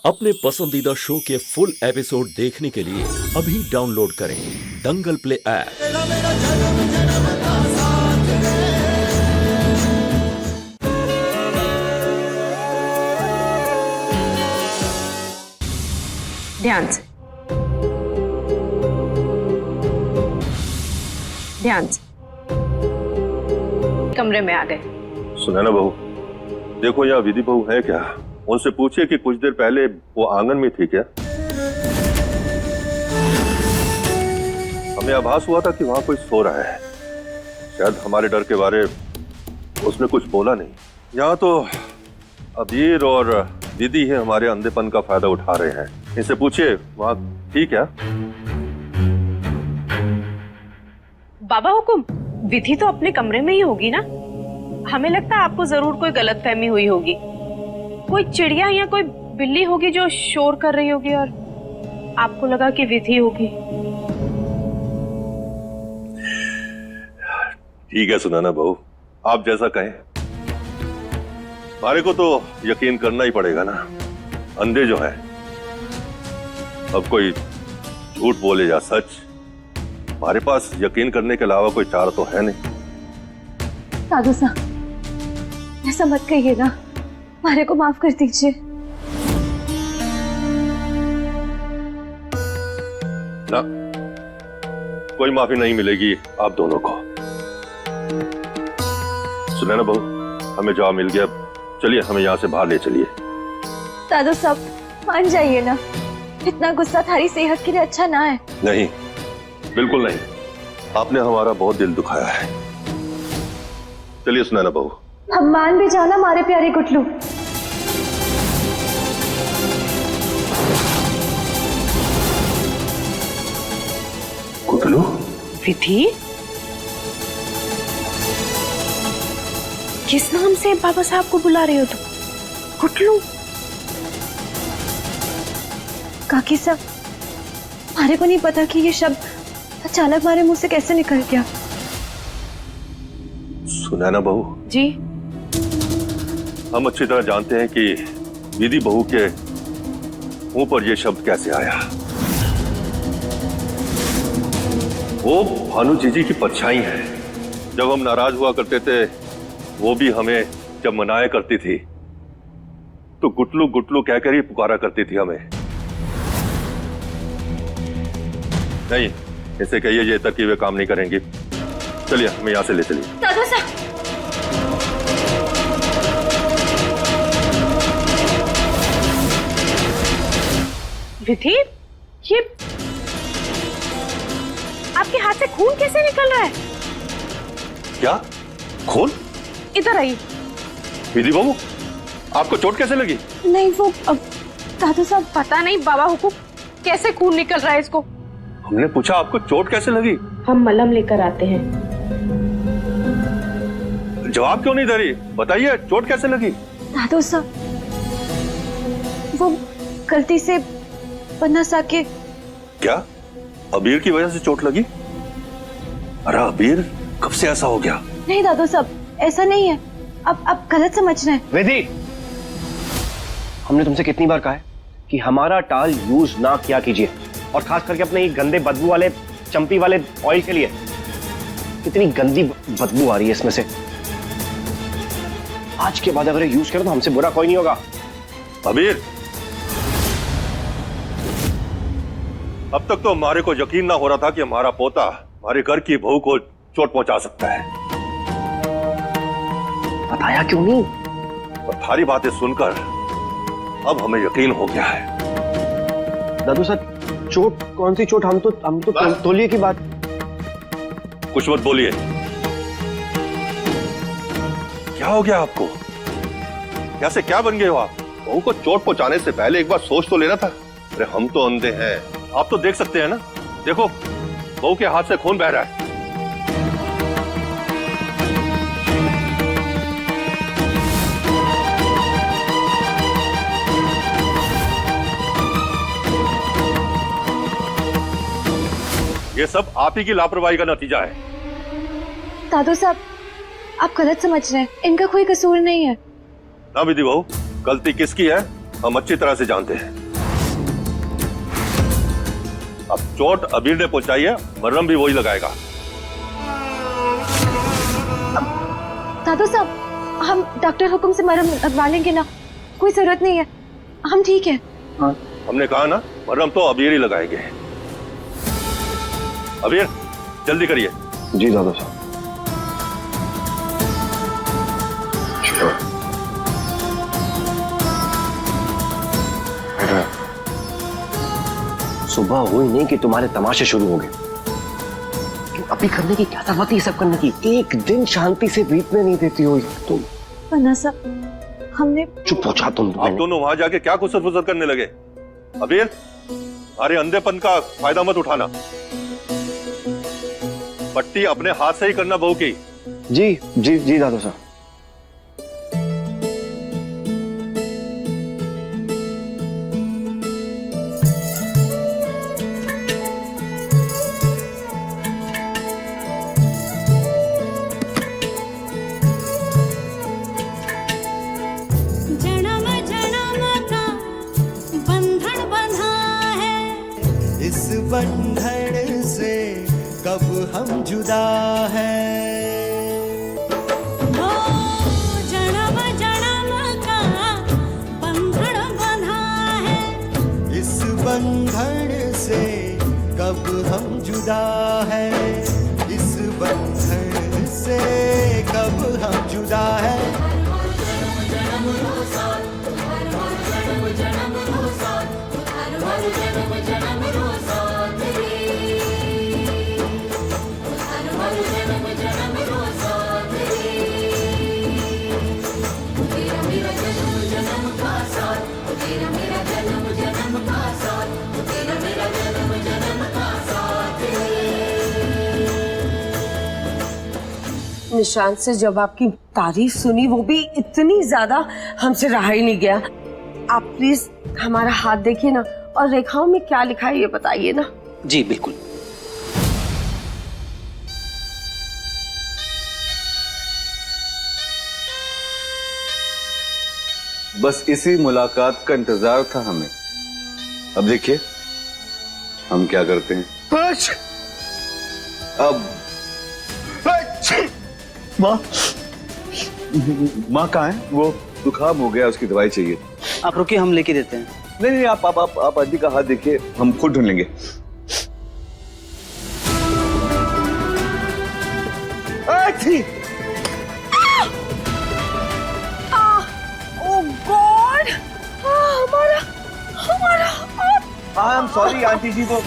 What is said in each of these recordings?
अपने पसंदीदा शो के फुल एपिसोड देखने के लिए अभी डाउनलोड करें दंगल प्ले ऐप। ध्यान से, ध्यान से। कमरे में आ गए। सुनैना बहू, देखो यहाँ विधि बहू है क्या? उनसे पूछिए कि कुछ देर पहले वो आंगन में थी क्या? हमें आभास हुआ था कि वहां कोई सो रहा है। शायद हमारे डर के बारे उसने कुछ बोला नहीं। यहाँ तो अबीर और दीदी है हमारे अंधेपन का फायदा उठा रहे हैं। इनसे पूछिए वहां ठीक है? बाबा हुकुम, विधि तो अपने कमरे में ही होगी ना? हमें लगता है आपको जरूर कोई गलतफहमी हुई होगी। कोई चिड़िया या कोई बिल्ली होगी जो शोर कर रही होगी और आपको लगा कि विधि होगी। ठीक है सुनैना बहू, आप जैसा कहें। हमारे को तो यकीन करना ही पड़ेगा ना, अंधे जो है। अब कोई झूठ बोले या सच, हमारे पास यकीन करने के अलावा कोई चारा तो है नहीं। साधु साहब, ऐसा मत कहिए ना, हमारे को माफ कर दीजिए। ना, कोई माफी नहीं मिलेगी आप दोनों को। सुनैना बहू, हमें जवाब मिल गया। चलिए हमें यहाँ से बाहर ले चलिए। साधु साहब, मान जाइए ना, इतना गुस्सा थारी सेहत के लिए अच्छा ना है। नहीं, बिल्कुल नहीं। आपने हमारा बहुत दिल दुखाया है। चलिए सुनैना बहू। हम मान भी जाना हमारे प्यारे गुटलू। गुटलू? विधि? किस नाम से बाबा साहब को बुला रहे हो तुम? गुटलू? काकी साहब, हमारे को नहीं पता कि ये शब्द अचानक हमारे मुंह से कैसे निकल गया। सुनैना बहू जी? हम अच्छी तरह जानते हैं कि विधि बहू के मुंह पर यह शब्द कैसे आया। वो भानु जीजी की परछाई है। जब हम नाराज हुआ करते थे, वो भी हमें जब मनाया करती थी तो गुटलू गुटलू कहकर ही पुकारा करती थी हमें। नहीं, इसे कहिए ये तरकीबें काम नहीं करेंगी। चलिए हमें यहां से ले चलिए। साधु साहब, विधि, ये आपके हाथ से खून कैसे निकल रहा है? क्या खून? इधर आइए। विधि बहू, आपको चोट कैसे लगी? नहीं वो साधु साहब, पता नहीं बाबा हुकुम, कैसे खून निकल रहा है इसको। हमने पूछा आपको चोट कैसे लगी? हम मलहम लेकर आते हैं। जवाब क्यों नहीं दे रही? बताइए चोट कैसे लगी? साधु साहब, वो गलती से पन्ना साहब के। क्या अबीर की वजह से चोट लगी? अरे अबीर, कब से ऐसा हो गया? नहीं दादू साहब, ऐसा नहीं है। अब गलत समझ रहे हैं। विधि, हमने तुमसे कितनी बार कहा है कि हमारा टाल यूज ना किया कीजिए, और खास करके अपने ये गंदे बदबू वाले चंपी वाले ऑयल के लिए। कितनी गंदी बदबू आ रही है इसमें से। आज के बाद अगर यूज करें तो हमसे बुरा कोई नहीं होगा। अबीर, अब तक तो हमारे को यकीन ना हो रहा था कि हमारा पोता हमारे घर की बहू को चोट पहुंचा सकता है। बताया क्यों नहीं? और थारी बातें सुनकर अब हमें यकीन हो गया है। दादू साहब, चोट कौन सी चोट? हम तो तौलिए की बात। कुछ मत बोलिए। क्या हो गया आपको? कैसे क्या बन गए हो आप? बहू को चोट पहुंचाने से पहले एक बार सोच तो लेना था। अरे हम तो अंधे हैं, आप तो देख सकते हैं ना। देखो, बहू के हाथ से खून बह रहा है। ये सब आप ही की लापरवाही का नतीजा है। दादू साहब, आप गलत समझ रहे हैं। इनका कोई कसूर नहीं है। ना विधि बहू, गलती किसकी है हम अच्छी तरह से जानते हैं। अब चोट अबीर ने पहुंचाई है, मरहम भी वही लगाएगा। दादू साहब, हम डॉक्टर हुक्म से मरहम लगवा लेंगे ना, कोई जरूरत नहीं है, हम ठीक है। हमने कहा ना, मरहम तो अबीर ही लगाएंगे। अबीर जल्दी करिए। जी दादा साहब। सुबह हुई नहीं कि तुम्हारे तमाशे शुरू हो गए। अभी करने की क्या जरूरत है ये सब करने की? एक दिन शांति से बीतने नहीं देती हो तुम। पन्ना साहब, हमने चुप हो जा तुम। आप दोनों वहां जाके क्या कुसर फुसर करने लगे? अबीर, अरे अंधेपन का फायदा मत उठाना। पट्टी अपने हाथ से ही करना बहू की। जी जी जी दादा साहब। जन्म जन्म का बंधन बंधा है, इस बंधन से कब हम जुदा है। ओ जन्म जन्म का बंधन बंधा है, इस बंधन से कब हम जुदा है। इस बंधन से कब हम जुदा है। निशांत से जब आपकी तारीफ सुनी, वो भी इतनी ज्यादा, हमसे रहा ही नहीं गया। आप प्लीज हमारा हाथ देखिए ना, और रेखाओं में क्या लिखा है ये बताइए ना। जी बिल्कुल। बस इसी मुलाकात का इंतजार था हमें। अब देखिए हम क्या करते हैं। अब माँ कहाँ है? वो जुकाम हो गया, उसकी दवाई चाहिए। आप रुकिए, हम लेके देते हैं। नहीं नहीं, आप आदि का हाथ देखिए, हम खुद ढूंढ लेंगे। ओह गॉड, हमारा आई एम सॉरी आंटी जी, वो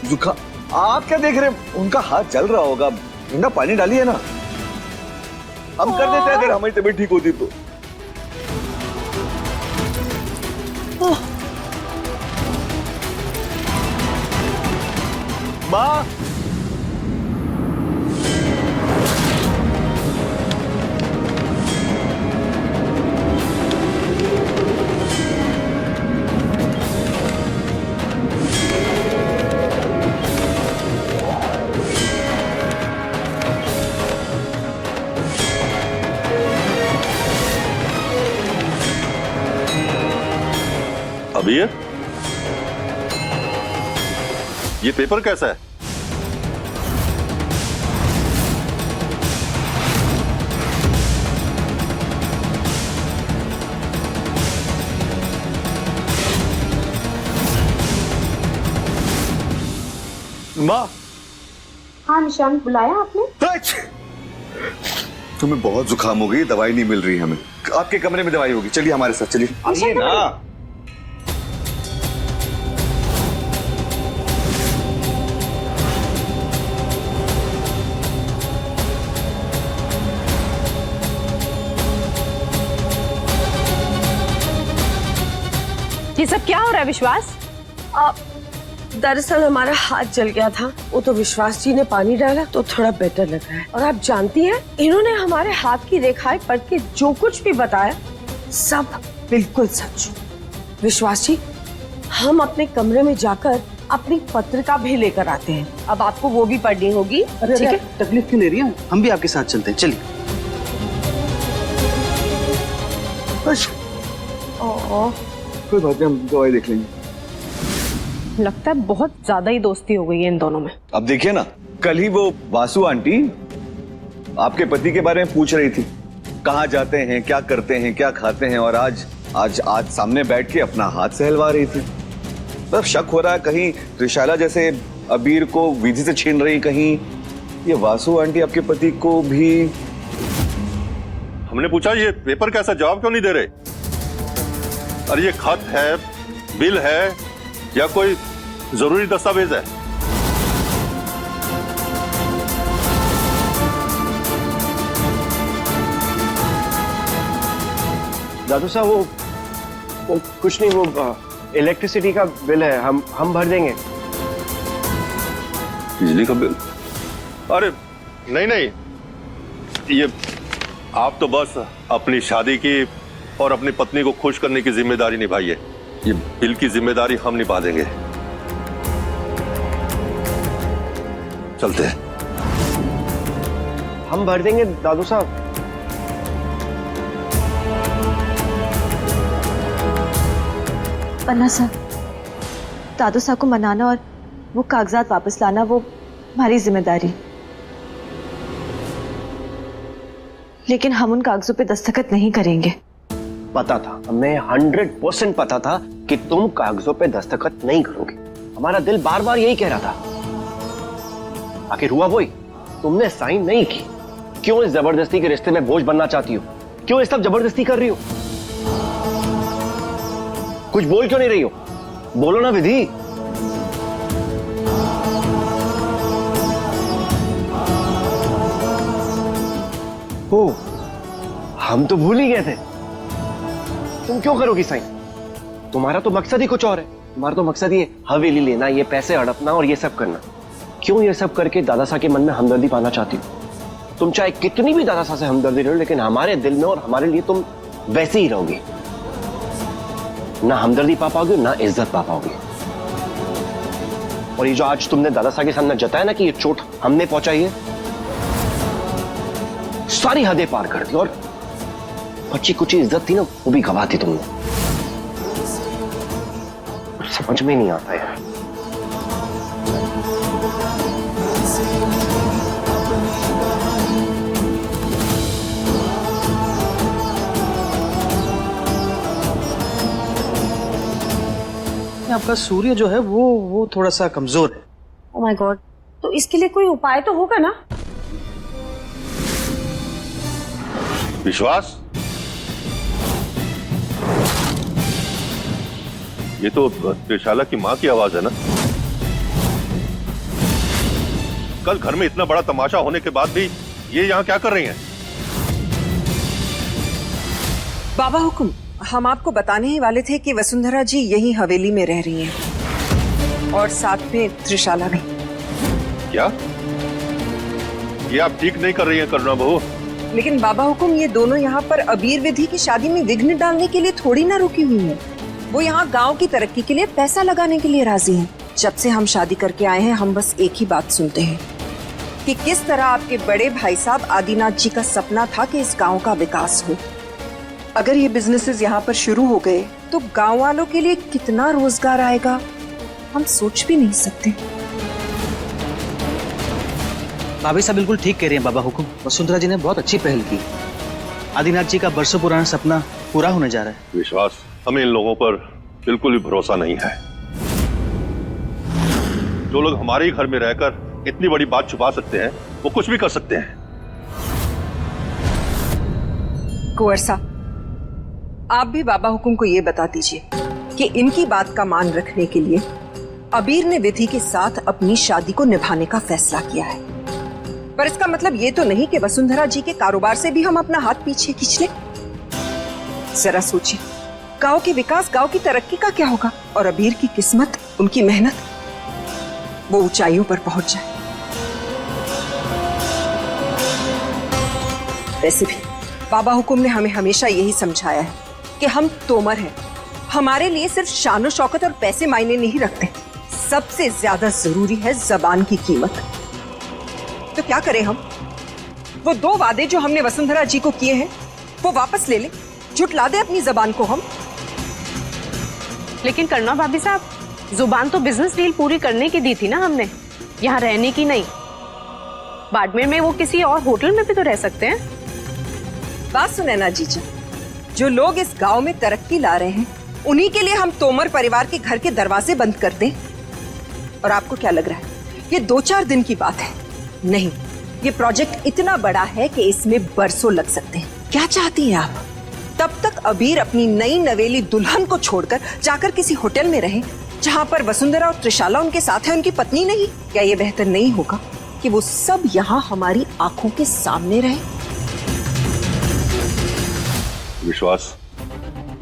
जुकाम। आप क्या देख रहे हैं? उनका हाथ जल रहा होगा, ठंडा पानी डालिए ना। हम कर देते हैं अगर हमारी तबीयत ठीक होती तो। माँ, अबीर, ये पेपर कैसा है? माँ। हाँ निशांत, बुलाया आपने? तुम्हें बहुत जुकाम हो गई, दवाई नहीं मिल रही हमें। आपके कमरे में दवाई होगी, चलिए हमारे साथ चलिए। आइए ना। ये सब क्या हो रहा है विश्वास? दरअसल हमारा हाथ जल गया था, वो तो विश्वास जी ने पानी डाला तो थोड़ा बेटर लगा है। और आप जानती हैं, इन्होंने हमारे हाथ की रेखाएं पढ़ के जो कुछ भी बताया सब बिल्कुल सच। विश्वास जी, हम अपने कमरे में जाकर अपनी पत्रिका भी लेकर आते हैं। अब आपको वो भी पढ़नी होगी, ठीक है? तकलीफ क्यों ले रही हैं? हम भी आपके साथ चलते हैं, चलिए। कोई बात नहीं, हम दवाई देख लेंगे। लगता है बहुत ज्यादा ही दोस्ती हो गई है इन दोनों में। अब देखिए ना, कल ही वो वासु आंटी आपके पति के बारे में पूछ रही थी, कहाँ जाते हैं, क्या करते हैं, क्या खाते हैं, और आज सामने बैठ के अपना हाथ सहलवा रही थी। मतलब शक हो रहा है कहीं त्रिशाला जैसे अबीर को विधि से छीन रही, कहीं ये वासु आंटी आपके पति को भी। हमने पूछा ये पेपर कैसा, जवाब क्यों नहीं दे रहे? अरे ये खत है, बिल है, या कोई जरूरी दस्तावेज है? दादू साहब वो कुछ नहीं, वो इलेक्ट्रिसिटी का बिल है, हम भर देंगे। बिजली का बिल? अरे नहीं, ये आप तो बस अपनी शादी की और अपनी पत्नी को खुश करने की जिम्मेदारी निभाइए। ये बिल की जिम्मेदारी हम निभा देंगे। चलते हैं। हम भर देंगे दादू साहब। पन्ना साहब, दादू साहब को मनाना और वो कागजात वापस लाना वो हमारी जिम्मेदारी, लेकिन हम उन कागजों पे दस्तखत नहीं करेंगे। पता था, हमें 100% पता था कि तुम कागजों पे दस्तखत नहीं करोगे। हमारा दिल बार बार यही कह रहा था। आखिर हुआ वही, तुमने साइन नहीं की। क्यों इस जबरदस्ती के रिश्ते में बोझ बनना चाहती हो? क्यों ये सब जबरदस्ती कर रही हो? कुछ बोल क्यों नहीं रही हो? बोलो ना विधि। ओ, हम तो भूल ही गए थे। तुम क्यों करोगी साइन? तुम्हारा तो मकसद ही कुछ और है। तुम्हारा तो मकसद ये हवेली लेना, ये पैसे हड़पना और ये सब करना। क्यों ये सब करके दादा साहब के मन में हमदर्दी पाना चाहती हो? तुम चाहे कितनी भी दादा साहब से हमदर्दी रहो, लेकिन हमारे दिल में और हमारे लिए तुम वैसे ही रहोगे। ना हमदर्दी पा पाओगे, ना इज्जत पा पाओगे। और ये जो आज तुमने दादा साहब के सामने जताया ना कि ये चोट हमने पहुंचाई है, सारी हदें पार कर दी। और बच्ची कुछ इज्जत थी ना, वो भी गवा दी तुमने। समझ में नहीं आता यार। आपका सूर्य जो है वो थोड़ा सा कमजोर है। ओह माय गॉड, तो इसके लिए कोई उपाय तो होगा ना? विश्वास, ये तो त्रिशाला की मां की आवाज है ना? कल घर में इतना बड़ा तमाशा होने के बाद भी ये यहाँ क्या कर रही हैं? बाबा हुकुम, हम आपको बताने ही वाले थे कि वसुंधरा जी यही हवेली में रह रही हैं और साथ में त्रिशाला भी। क्या ये आप ठीक नहीं कर रही हैं करुणा बहू? लेकिन बाबा हुकुम, ये दोनों यहाँ पर अबीर विधि की शादी में विघ्न डालने के लिए थोड़ी ना रुकी हुई है। वो यहाँ गांव की तरक्की के लिए पैसा लगाने के लिए राजी हैं। जब से हम शादी करके आए हैं, हम बस एक ही बात सुनते हैं कि किस तरह आपके बड़े भाई साहब आदिनाथ जी का सपना था कि इस गांव का विकास हो। अगर ये बिजनेसेस यहाँ पर शुरू हो गए तो गांव वालों के लिए कितना रोजगार आएगा, हम सोच भी नहीं सकते। भाभी साहब बिल्कुल ठीक कह रही हैं बाबा हुकुम। वसुंधरा जी ने बहुत अच्छी पहल की। आदिनाथ जी का बरसों पुराना सपना पूरा होने जा रहा है। विश्वास, हमें इन लोगों पर बिल्कुल भी भरोसा नहीं है। जो लोग हमारे ही घर में रहकर इतनी बड़ी बात छुपा सकते हैं, वो कुछ भी कर सकते हैं। कुंवर साहब, आप भी बाबा हुकुम को ये बता दीजिए कि इनकी बात का मान रखने के लिए अबीर ने विधि के साथ अपनी शादी को निभाने का फैसला किया है। पर इसका मतलब ये तो नहीं कि वसुंधरा जी के कारोबार से भी हम अपना हाथ पीछे खींच लें। जरा सोचिए, गांव के विकास, गांव की तरक्की का क्या होगा, और अबीर की किस्मत, उनकी मेहनत, वो ऊंचाइयों पर पहुंच जाए। वैसे भी बाबा हुकुम ने हमें हमेशा यही समझाया है कि हम तोमर हैं। हमारे लिए सिर्फ शान और शौकत और पैसे मायने नहीं रखते, सबसे ज्यादा जरूरी है जबान की कीमत। तो क्या करें हम? वो 2 वादे जो हमने वसुंधरा जी को किए हैं, वो वापस ले लें, झुटला दे अपनी जबान को हम। लेकिन करुणा भाभी साहब, जुबान तो बिजनेस डील पूरी करने की दी थी ना हमने, यहाँ रहने की नहीं। बाड़मेर में वो किसी और होटल में भी तो रह सकते हैं। बात सुने ना जीजा, जो लोग इस गांव में तरक्की ला रहे हैं उन्हीं के लिए हम तोमर परिवार के घर के दरवाजे बंद कर दें? और आपको क्या लग रहा है ये 2-4 दिन की बात है? नहीं, ये प्रोजेक्ट इतना बड़ा है कि इसमें बरसों लग सकते हैं। क्या चाहती हैं आप? तब तक अबीर अपनी नई नवेली दुल्हन को छोड़कर जाकर किसी होटल में रहे जहां पर वसुंधरा और त्रिशाला उनके साथ है, उनकी पत्नी नहीं? क्या ये बेहतर नहीं होगा कि वो सब यहाँ हमारी आंखों के सामने रहे? विश्वास,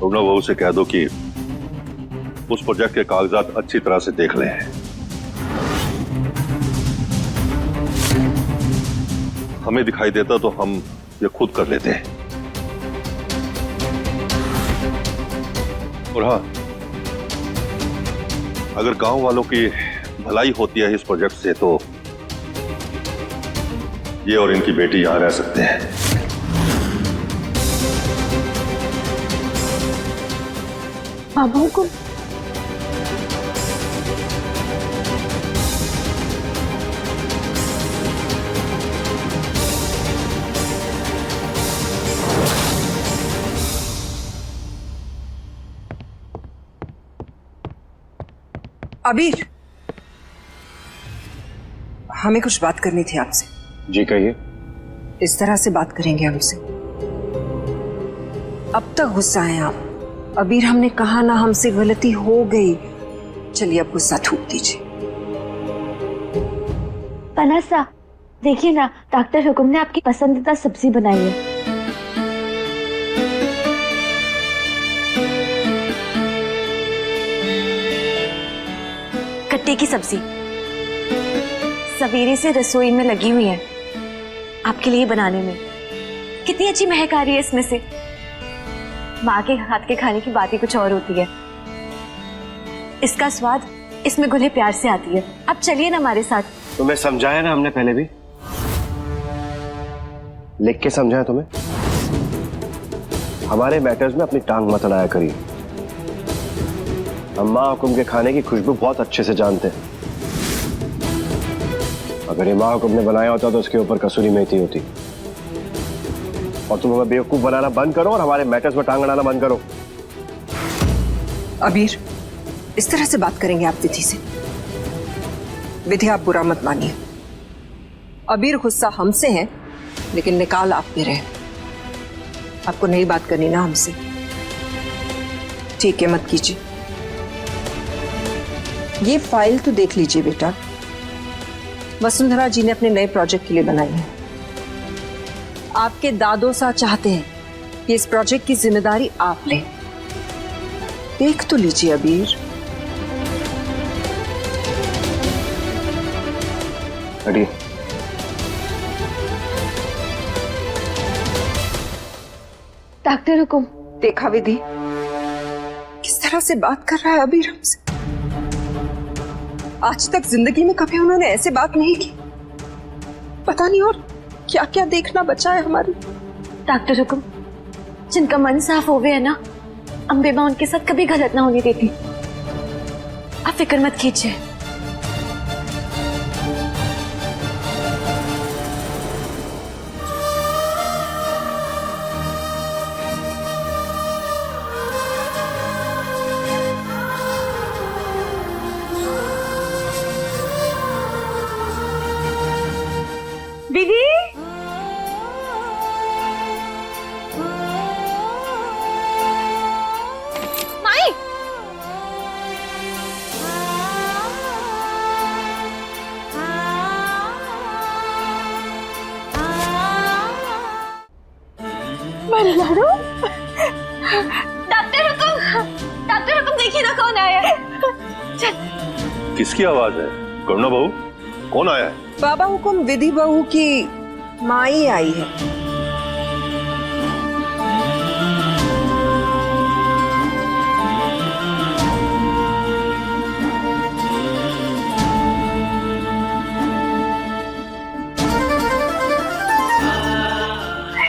करुणा बहू से कह दो कि उस प्रोजेक्ट के कागजात अच्छी तरह से देख लें। हमें दिखाई देता तो हम ये खुद कर लेते हैं। और हाँ, अगर गांव वालों की भलाई होती है इस प्रोजेक्ट से तो ये और इनकी बेटी यहां रह सकते हैं। बाबा हुकुम, अबीर, हमें कुछ बात करनी थी आपसे। जी कहिए। इस तरह से बात करेंगे हमसे? अब तक गुस्सा है आप। अबीर, हमने कहा ना हमसे गलती हो गई। चलिए अब गुस्सा थूक दीजिए। पनासा, देखिए ना, डॉक्टर हुकुम ने आपकी पसंदीदा सब्जी बनाई है। कट्टे की सब्जी सवेरे से रसोई में लगी हुई है आपके लिए बनाने में। कितनी अच्छी महक आ रही है इसमें से। माँ के हाथ के खाने की बात ही कुछ और होती है। इसका स्वाद इसमें घुले प्यार से आती है। अब चलिए ना हमारे साथ। तुम्हें समझाया ना हमने पहले भी, लिख के समझाया तुम्हें। हमारे मैटर्स में अपनी टांग मत अड़ाया करिए। हम माँ हुकुम के खाने की खुशबू बहुत अच्छे से जानते हैं। अगर ये माँ हुकुम ने बनाया होता तो उसके ऊपर कसूरी मेथी होती। और तुम हमें बेवकूफ बनाना बंद करो और हमारे मैटर्स में टांग अड़ाना बंद करो। अबीर, इस तरह से बात करेंगे आप विधि से? विधि, आप बुरा मत मानिए। अबीर गुस्सा हमसे है लेकिन निकाल आप पे रहे। आपको नई बात करनी ना हमसे, ठीक है? मत कीजिए। ये फाइल तो देख लीजिए बेटा, वसुंधरा जी ने अपने नए प्रोजेक्ट के लिए बनाई है। आपके दादो सा चाहते हैं कि इस प्रोजेक्ट की जिम्मेदारी आप लें। देख तो लीजिए अबीर। हटिए। डॉक्टर हुकुम। देखा विधि किस तरह से बात कर रहा है अबीर हमसे। आज तक जिंदगी में कभी उन्होंने ऐसे बात नहीं की। पता नहीं और क्या क्या देखना बचा है हमारी। डॉक्टर हुकुम, जिनका मन साफ हो गया ना, अम्बे माँ उनके साथ कभी गलत ना होने देती। आप फिक्र मत कीजिए। विधि, माई, लाडू। डॉक्टर हुकुम देखिए ना कौन आया है। चल। किसकी आवाज है? करुणा बहू, कौन आया है? बाबा हुकुम, विधि बहू की माई आई है।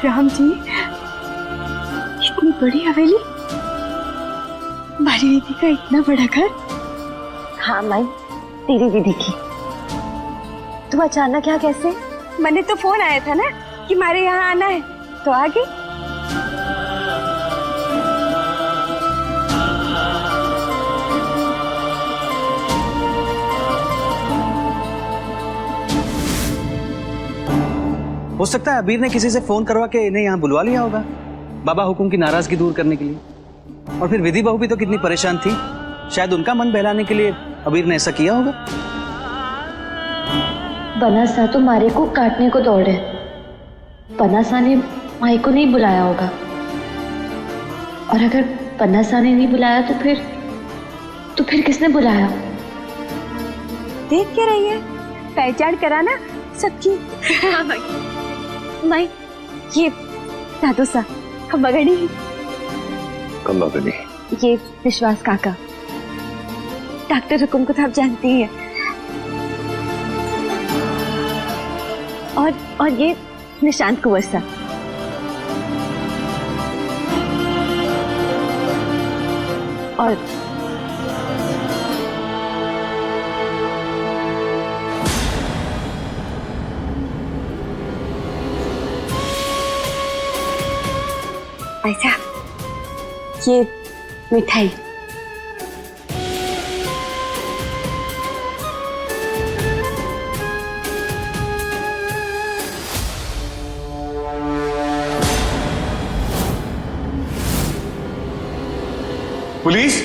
राम जी, इतनी बड़ी हवेली। हमारी विधि का इतना बड़ा घर। हाँ माई, तेरी विधि की। तुम अचानक यहाँ कैसे? मैंने तो फोन आया था ना कि हमारे यहाँ आना है, तो आ गई। हो सकता है अबीर ने किसी से फोन करवा के इन्हें यहाँ बुलवा लिया होगा, बाबा हुकुम की नाराजगी दूर करने के लिए। और फिर विधि बहू भी तो कितनी परेशान थी, शायद उनका मन बहलाने के लिए अबीर ने ऐसा किया होगा। बनासा तो मारे को काटने को दौड़े, बनासा ने माई को नहीं बुलाया होगा। और अगर बनासा ने नहीं बुलाया तो फिर किसने बुलाया? देख क्या रही है, पहचान कराना सबकी। माई, ये दादू सा मगनी, ये विश्वास काका, डॉक्टर हुकुम को तो आप जानती ही है। और ये निशांत कुंवर सा। और ऐसा ये मिठाई। पुलिस,